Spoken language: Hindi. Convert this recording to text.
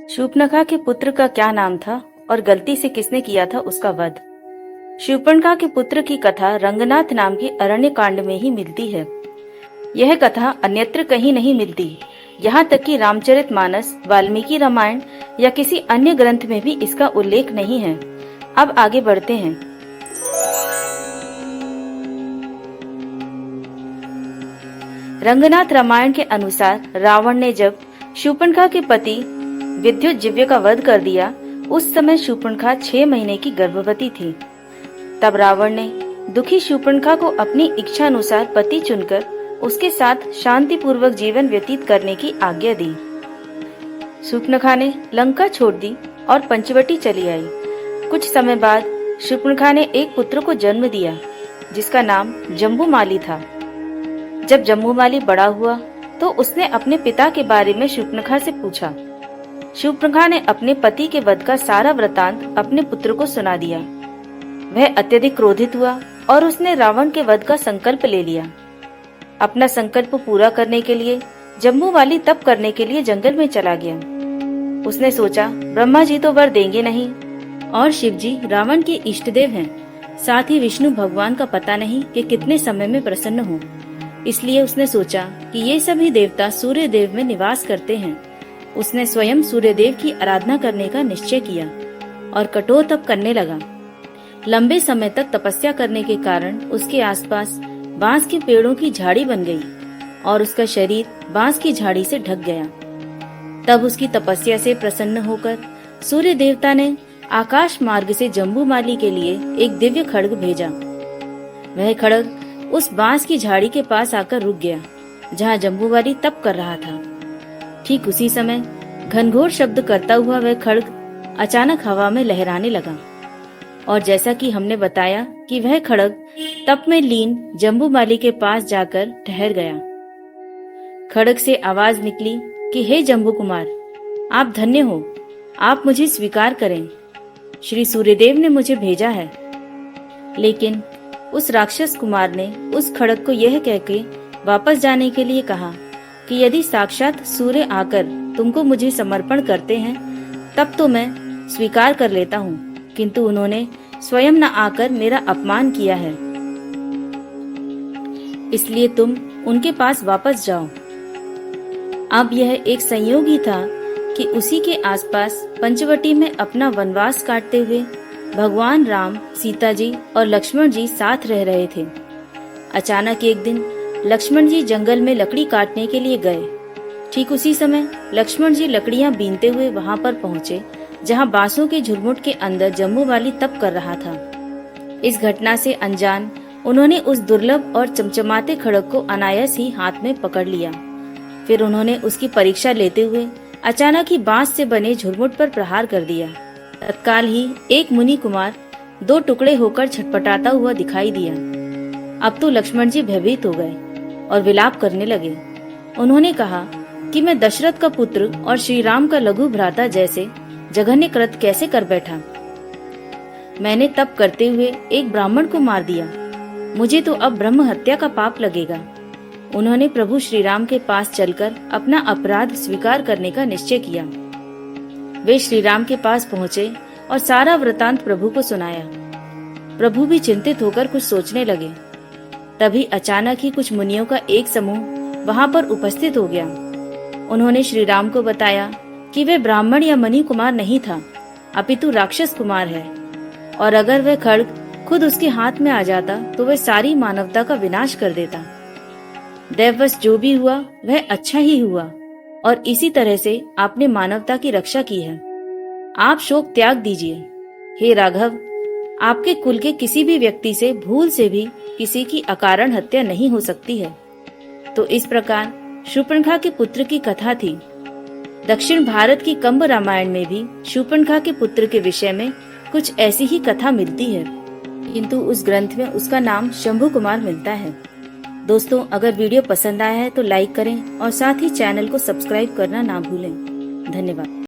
शूर्पणखा के पुत्र का क्या नाम था और गलती से किसने किया था उसका वध। शूर्पणखा के पुत्र की कथा रंगनाथ नाम के अरण्य कांड में ही मिलती है। यह कथा अन्यत्र कहीं नहीं मिलती। यहाँ तक कि रामचरितमानस, वाल्मीकि रामायण या किसी अन्य ग्रंथ में भी इसका उल्लेख नहीं है। अब आगे बढ़ते हैं। रंगनाथ रामायण के अनुसार रावण ने जब शूर्पणखा के पति विद्युतजिह्वा का वध कर दिया, उस समय शूर्पणखा 6 महीने की गर्भवती थी। तब रावण ने दुखी शूर्पणखा को अपनी इच्छा अनुसार पति चुनकर उसके साथ शांतिपूर्वक जीवन व्यतीत करने की आज्ञा दी। शूर्पणखा ने लंका छोड़ दी और पंचवटी चली आई। कुछ समय बाद शूर्पणखा ने एक पुत्र को जन्म दिया जिसका नाम जम्बूमाली था। जब जम्बूमाली बड़ा हुआ तो उसने अपने पिता के बारे में शूर्पणखा से पूछा। शूर्पणखा ने अपने पति के वध का सारा वृतांत अपने पुत्र को सुना दिया। वह अत्यधिक क्रोधित हुआ और उसने रावण के वध का संकल्प ले लिया। अपना संकल्प पूरा करने के लिए जम्बूमाली तप करने के लिए जंगल में चला गया। उसने सोचा, ब्रह्मा जी तो वर देंगे नहीं और शिव जी रावण के इष्ट देव हैं। साथ ही विष्णु भगवान का पता नहीं कि कितने समय में प्रसन्न हो। इसलिए उसने सोचा कि ये सभी देवता सूर्य देव में निवास करते हैं। उसने स्वयं सूर्य देव की आराधना करने का निश्चय किया और कठोर तप करने लगा। लंबे समय तक तपस्या करने के कारण उसके आसपास बांस के पेड़ों की झाड़ी बन गई और उसका शरीर बांस की झाड़ी से ढक गया। तब उसकी तपस्या से प्रसन्न होकर सूर्य देवता ने आकाश मार्ग से जम्बूमाली के लिए एक दिव्य खड्ग भेजा। वह खड्ग उस बांस की झाड़ी के पास आकर रुक गया जहाँ जम्बूमाली तप कर रहा था। ठीक उसी समय घनघोर शब्द करता हुआ वह खड्ग अचानक हवा में लहराने लगा और जैसा कि हमने बताया कि वह खड्ग तप में लीन जम्बूमाली के पास जाकर ठहर गया। खड्ग से आवाज निकली कि हे जम्बू कुमार, आप धन्य हो, आप मुझे स्वीकार करें। श्री सूर्यदेव ने मुझे भेजा है। लेकिन उस राक्षस कुमार ने उस खड्ग को यह कहके वापस जाने के लिए कहा कि यदि साक्षात सूर्य आकर तुमको मुझे समर्पण करते हैं तब तो मैं स्वीकार कर लेता हूँ, किंतु उन्होंने स्वयं न आकर मेरा अपमान किया है। इसलिए तुम उनके पास वापस जाओ। अब यह एक संयोग ही था कि उसी के आसपास पंचवटी में अपना वनवास काटते हुए भगवान राम, सीता जी और लक्ष्मण जी साथ रह रहे थे। अचानक एक दिन लक्ष्मण जी जंगल में लकड़ी काटने के लिए गए। ठीक उसी समय लक्ष्मण जी लकड़ियां बीनते हुए वहां पर पहुंचे जहां बांसों के झुरमुट के अंदर जम्बूमाली तप कर रहा था। इस घटना से अनजान उन्होंने उस दुर्लभ और चमचमाते खड्ग को अनायास ही हाथ में पकड़ लिया। फिर उन्होंने उसकी परीक्षा लेते हुए अचानक ही बांस से बने झुरमुट पर प्रहार कर दिया। तत्काल ही एक मुनि कुमार 2 टुकड़े होकर छटपटाता हुआ दिखाई दिया। अब तो लक्ष्मण जी भयभीत हो गए और विलाप करने लगे। उन्होंने कहा कि मैं दशरथ का पुत्र और श्री राम का लघु भ्राता जैसे जघन्य कृत्य कैसे कर बैठा। मैंने तप करते हुए एक ब्राह्मण को मार दिया। मुझे तो अब ब्रह्म हत्या का पाप लगेगा। उन्होंने प्रभु श्री राम के पास चलकर अपना अपराध स्वीकार करने का निश्चय किया। वे श्री राम के पास पहुँचे और सारा वृतांत प्रभु को सुनाया। प्रभु भी चिंतित होकर कुछ सोचने लगे। तभी अचानक ही कुछ मुनियों का एक समूह वहां पर उपस्थित हो गया। उन्होंने श्री राम को बताया कि वे ब्राह्मण या मुनि कुमार नहीं था, अपितु राक्षस कुमार है, और अगर वह खड्ग खुद उसके हाथ में आ जाता तो वह सारी मानवता का विनाश कर देता। दैववश जो भी हुआ वह अच्छा ही हुआ और इसी तरह से आपने मानवता की रक्षा की है। आप शोक त्याग दीजिए। हे राघव, आपके कुल के किसी भी व्यक्ति से भूल से भी किसी की अकारण हत्या नहीं हो सकती है। तो इस प्रकार शूर्पणखा के पुत्र की कथा थी। दक्षिण भारत की कंब रामायण में भी शूर्पणखा के पुत्र के विषय में कुछ ऐसी ही कथा मिलती है, किंतु उस ग्रंथ में उसका नाम शंभु कुमार मिलता है। दोस्तों, अगर वीडियो पसंद आया है तो लाइक करें और साथ ही चैनल को सब्सक्राइब करना ना भूलें। धन्यवाद।